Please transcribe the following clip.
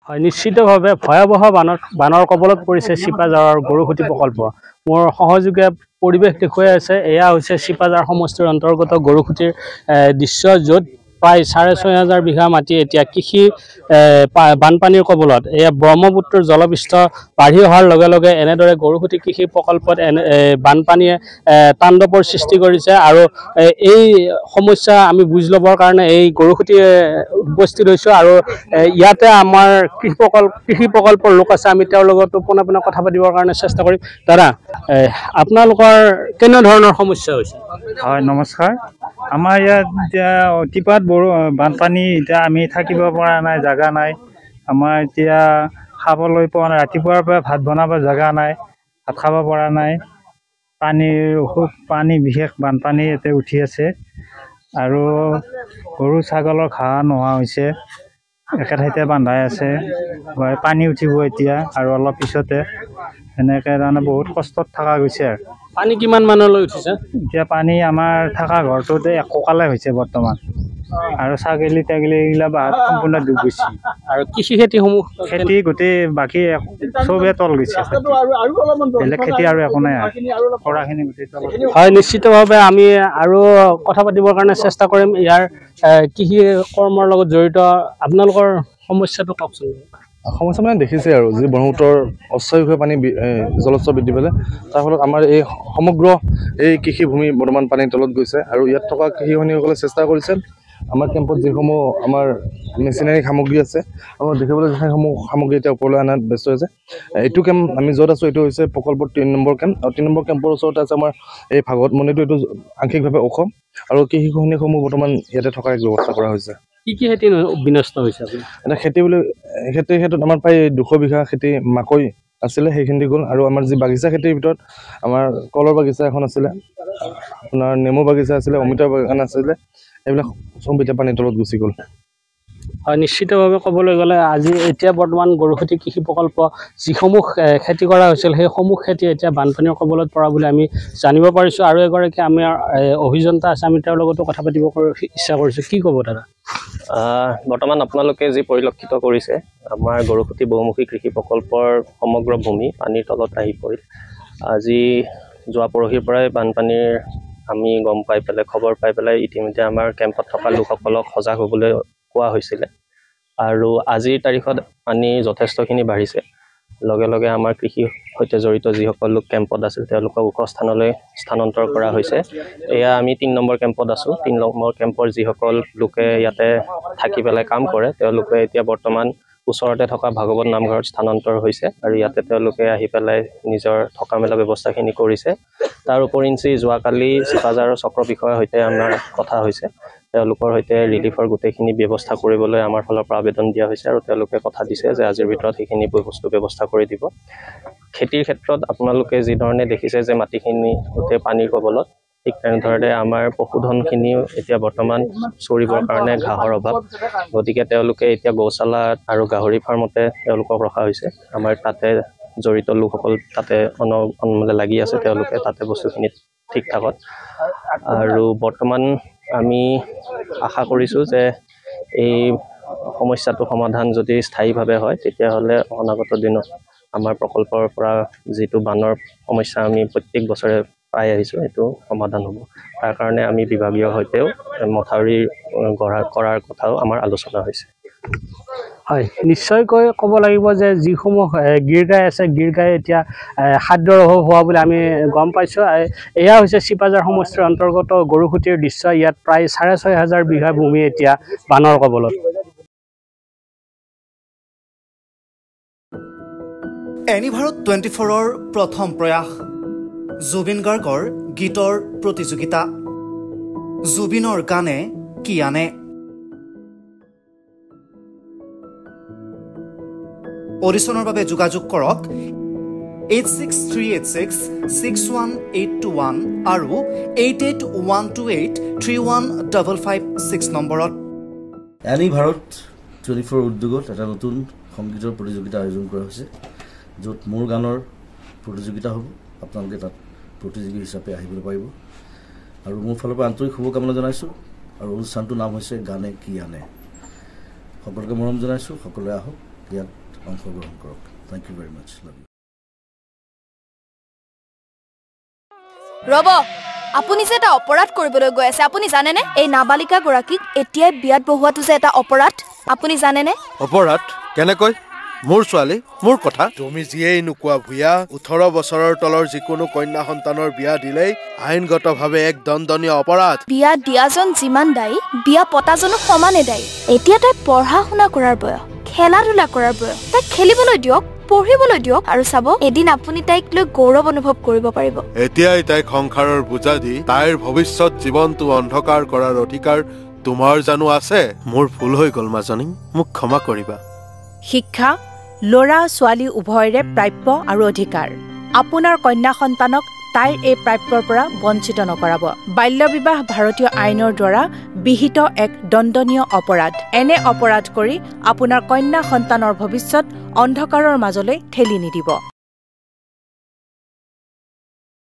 হয়, নিশ্চিতভাৱে ভয়াৱহ বানৰ কবলত পৰিছে চিপাঝাৰৰ গৰুসুঁতি প্ৰকল্প। মোৰ সহযোগীয়ে পৰিৱেশ দেখুৱাই আছে। এয়া হৈছে চিপাঝাৰ সমষ্টিৰ অন্তৰ্গত গৰুসুঁতিৰ দৃশ্য, য'ত প্ৰায় 6,500 বিঘা মাটি এতিয়া কৃষি বানপানীৰ কবলত। এয়া ব্ৰহ্মপুত্ৰৰ জলপৃষ্ঠ বাঢ়ি অহাৰ লগে লগে এনেদৰে গৰুসুঁতি কৃষি প্ৰকল্পত বানপানীয়ে তাণ্ডৱৰ সৃষ্টি কৰিছে। আৰু এই সমস্যা আমি বুজি ল'বৰ কাৰণে এই গৰুসুঁতি উপস্থিত হৈছোঁ। আৰু ইয়াতে আমাৰ কৃষি প্ৰকল্পৰ লোক আছে, আমি তেওঁৰ লগতো পোনে পোনে কথা পাতিবৰ কাৰণে চেষ্টা কৰিম। দাদা, আপোনালোকৰ কেনেধৰণৰ সমস্যা হৈছে? হয়, নমস্কাৰ। আমাৰ ইয়াত এতিয়া অতিপাত বানপানী, এতিয়া আমি থাকিব পৰা নাই, জেগা নাই। আমাৰ এতিয়া খাবলৈ পোৱা নাই, ৰাতিপুৱাৰ পৰা ভাত বনাব জেগা নাই, ভাত খাব পৰা নাই। পানীৰ অসুখ, পানী বিশেষ বানপানী ইয়াতে উঠি আছে। আৰু গৰু ছাগলৰ ঘাঁহ নোহোৱা হৈছে, একে ঠাইতে বান্ধাই আছে। পানী উঠিব এতিয়া আৰু অলপ পিছতে, এনেকৈ তাৰমানে বহুত কষ্টত থকা গৈছে। আৰু পানী কিমান মানলৈ উঠিছে? এতিয়া পানী আমাৰ থকা ঘৰটোতে এককালে হৈছে বৰ্তমান। আৰু ছাগলী তাগলী এইগিলা বাহাত সম্পূৰ্ণ ডুব গৈছে। আৰু কৃষি খেতিসমূহ খেতি গোটেই বাকী চবেই তল গৈছে। বেলেগ খেতি আৰু একো নাই, কৰাখিনি গোটেই তল। হয়, নিশ্চিতভাৱে আমি আৰু কথা পাতিবৰ কাৰণে চেষ্টা কৰিম ইয়াৰ কৃষি কৰ্মৰ লগত জড়িত। আপোনালোকৰ সমস্যাটো কওকচোন। সমস্যা মানে দেখিছে আৰু যি ব্ৰহ্মপুত্ৰৰ অস্বাভাৱিকভাৱে পানী জলস্তৰ বৃদ্ধি পালে, তাৰ ফলত আমাৰ এই সমগ্ৰ এই কৃষিভূমি বৰ্তমান পানীৰ তলত গৈছে। আৰু ইয়াত থকা কৃষিকৰ্মীসকলে চেষ্টা কৰিছে আমাৰ কেম্পত যিসমূহ আমাৰ মেচিনাৰী সামগ্ৰী আছে, আমাৰ দেখিবলৈ সেইসমূহ সামগ্ৰী এতিয়া ওপৰলৈ অনাত ব্যস্ত হৈছে। এইটো কেম্প আমি য'ত আছোঁ, এইটো হৈছে প্ৰকল্পৰ 3 নম্বৰ কেম্প। আৰু 3 নম্বৰ কেম্পৰ ওচৰতে আছে আমাৰ এই ভাগৱত মন্দিৰটো। এইটো আংশিকভাৱে ওখ, আৰু কৃষিসমূহ বৰ্তমান ইয়াতে থকাৰ এক ব্যৱস্থা কৰা হৈছে। কি কি খেতি বিনষ্ট হৈছে? এতিয়া খেতিৰ ক্ষেত্ৰত আমাৰ প্ৰায় 200 বিঘা খেতি মাকৈ আছিলে, সেইখিনি গ'ল। আৰু আমাৰ যি বাগিচা খেতিৰ ভিতৰত আমাৰ কলৰ বাগিচা এখন আছিলে, আপোনাৰ নেমু বাগিচা আছিলে, অমিতাৰ বাগান আছিলে, এইবিলাক চব এতিয়া পানীৰ তলত গুচি গ'ল। হয়, নিশ্চিতভাৱে ক'বলৈ গ'লে এতিয়া বৰ্তমান গৰুসুঁতি কৃষি প্ৰকল্প যিসমূহ খেতি কৰা হৈছিল, সেইসমূহ খেতি এতিয়া বানপানীৰ কবলত পৰা বুলি আমি জানিব পাৰিছোঁ। আৰু এগৰাকী আমাৰ অভিযন্তা আছে, আমি তেওঁৰ লগতো কথা পাতিব ইচ্ছা কৰিছোঁ। কি ক'ব দাদা? বৰ্তমান আপোনালোকে যি পৰিলক্ষিত কৰিছে, আমাৰ গৰুসুঁতি বহুমুখী কৃষি প্ৰকল্পৰ সমগ্ৰ ভূমি পানীৰ তলত আহি পৰিল। আজি যোৱা পৰহিৰ পৰাই বানপানীৰ আমি গম পাই পেলাই, খবৰ পাই পেলাই ইতিমধ্যে আমাৰ কেম্পত থকা লোকসকলক সজাগ হ'বলৈ কোৱা হৈছিলে। আৰু আজিৰ তাৰিখত পানী যথেষ্টখিনি বাঢ়িছে। লগে লগে আমাৰ কৃষিৰ সৈতে জড়িত যিসকল লোক কেম্পত আছিল, তেওঁলোকক ওখ স্থানলৈ স্থানান্তৰ কৰা হৈছে। এয়া আমি 3 নম্বৰ কেম্পত আছোঁ। 3 নম্বৰ কেম্পৰ যিসকল লোকে ইয়াতে থাকি পেলাই কাম কৰে, তেওঁলোকে এতিয়া বৰ্তমান ওচৰতে থকা ভাগৱত নামঘৰত স্থানান্তৰ হৈছে। আৰু ইয়াতে তেওঁলোকে আহি পেলাই নিজৰ থকা মেলা ব্যৱস্থাখিনি কৰিছে। তাৰ উপৰিঞ্চি যোৱাকালি চিপাঝাৰৰ চক্ৰ বিষয়াৰ সৈতে আমাৰ কথা হৈছে। তেওঁলোকৰ সৈতে ৰিলিফৰ গোটেইখিনি ব্যৱস্থা কৰিবলৈ আমাৰ ফালৰ পৰা আবেদন দিয়া হৈছে। আৰু তেওঁলোকে কথা দিছে যে আজিৰ ভিতৰত সেইখিনি ব্যৱস্থা কৰি দিব। খেতিৰ ক্ষেত্ৰত আপোনালোকে যিধৰণে দেখিছে যে মাটিখিনি গোটেই পানীৰ কবলত, ঠিক তেনেধৰণে আমাৰ পশুধনখিনিও এতিয়া বৰ্তমান চৰিবৰ কাৰণে ঘাঁহৰ অভাৱ। গতিকে তেওঁলোকে এতিয়া গৌশালা আৰু গাহৰি ফাৰ্মতে তেওঁলোকক ৰখা হৈছে। আমাৰ তাতে জড়িত লোকসকল তাতে লাগি আছে, তেওঁলোকে তাতে বস্তুখিনি ঠিক ঠাকত। আৰু বৰ্তমান আমি আশা কৰিছোঁ যে এই সমস্যাটো সমাধান যদি স্থায়ীভাৱে হয়, তেতিয়াহ'লে অনাগত দিনত আমাৰ প্ৰকল্পৰ পৰা যিটো বানৰ সমস্যা আমি প্ৰত্যেক বছৰে পাই আহিছোঁ, সেইটো সমাধান হ'ব। তাৰ কাৰণে আমি বিভাগীয় সৈতেও মথাউৰি কৰাৰ কথাও আমাৰ আলোচনা হৈছে। হয়, নিশ্চয়কৈ ক'ব লাগিব যে যিসমূহ গীৰ গাই আছে, গীৰ গাই এতিয়া খাদ্যৰ অভাৱ হোৱা বুলি আমি গম পাইছোঁ। এয়া হৈছে চিপাঝাৰ সমষ্টিৰ অন্তৰ্গত গৰুসুঁতিৰ দৃশ্য। ইয়াত প্ৰায় 6,500 বিঘা ভূমি এতিয়া বানৰ কবলত। এনিভাৰত 24ৰ প্ৰথম প্ৰয়াস, জুবিন গাৰ্গৰ গীতৰ প্ৰতিযোগিতা। জুবিনৰ গানে কি আনে? অডিশ্যনৰ বাবে যোগাযোগ কৰক 8638661821 আৰু 8812831556 নম্বৰত। এনিভাৰত 24 উদ্যোগত এটা নতুন সংগীতৰ প্ৰতিযোগিতা আয়োজন কৰা হৈছে, য'ত মোৰ গানৰ প্ৰতিযোগিতা হ'ব। আপোনালোকে তাত প্ৰতিযোগী হিচাপে আহিবলৈ পাৰিব। আৰু মোৰ ফালৰ পৰা আন্তৰিক শুভকামনা জনাইছোঁ। আৰু অনুষ্ঠানটোৰ নাম হৈছে গানে কি আনে। সকলোকে মৰম জনাইছোঁ, সকলোৱে আহক। ইয়াত অংশগ্ৰহণ কৰক। Thank you very much. Love you. ৰব, আপুনি যে এটা অপৰাধ কৰিবলৈ গৈ আছে, আপুনি জানেনে এই নাবালিকা গৰাকীক এতিয়াই বিয়াত বহোৱাটো যে এটা অপৰাধ, আপুনি জানেনে? অপৰাধ কেনেকৈ? মোৰ ছোৱালী, মোৰ কথা। তুমি যিয়েই নোকোৱা ভূঞা, 18 বছৰৰ তলৰ যিকোনো কন্যা সন্তানৰ বিয়া দিলেই আইনগতভাৱে এক দণ্ডনীয় অপৰাধ। বিয়া দিয়াজন যিমান দায়ী, বিয়া পতাজনো সমানে দায়ী। এতিয়া তাই পঢ়া শুনা কৰাৰ বয়স, খেলা ধূলা কৰাৰ বয়স। তাইক খেলিবলৈ দিয়ক, পঢ়িবলৈ দিয়ক, আৰু চাব এদিন আপুনি তাইক লৈ গৌৰৱ অনুভৱ কৰিব পাৰিব। এতিয়াই তাইক সংসাৰৰ বোজা দি তাইৰ ভৱিষ্যত জীৱনটো অন্ধকাৰ কৰাৰ অধিকাৰ তোমাৰ জানো আছে? মোৰ ভুল হৈ গ'ল মাজনী, মোক ক্ষমা কৰিবা। শিক্ষা ল'ৰা ছোৱালী উভয়ৰে প্ৰাপ্য আৰু অধিকাৰ। আপোনাৰ কন্যা সন্তানক তাইৰ এই প্ৰাপ্যৰ পৰা বঞ্চিত নকৰাব। বাল্য বিবাহ ভাৰতীয় আইনৰ দ্বাৰা বিহিত এক দণ্ডনীয় অপৰাধ। এনে অপৰাধ কৰি আপোনাৰ কন্যা সন্তানৰ ভৱিষ্যত অন্ধকাৰৰ মাজলৈ ঠেলি নিদিব।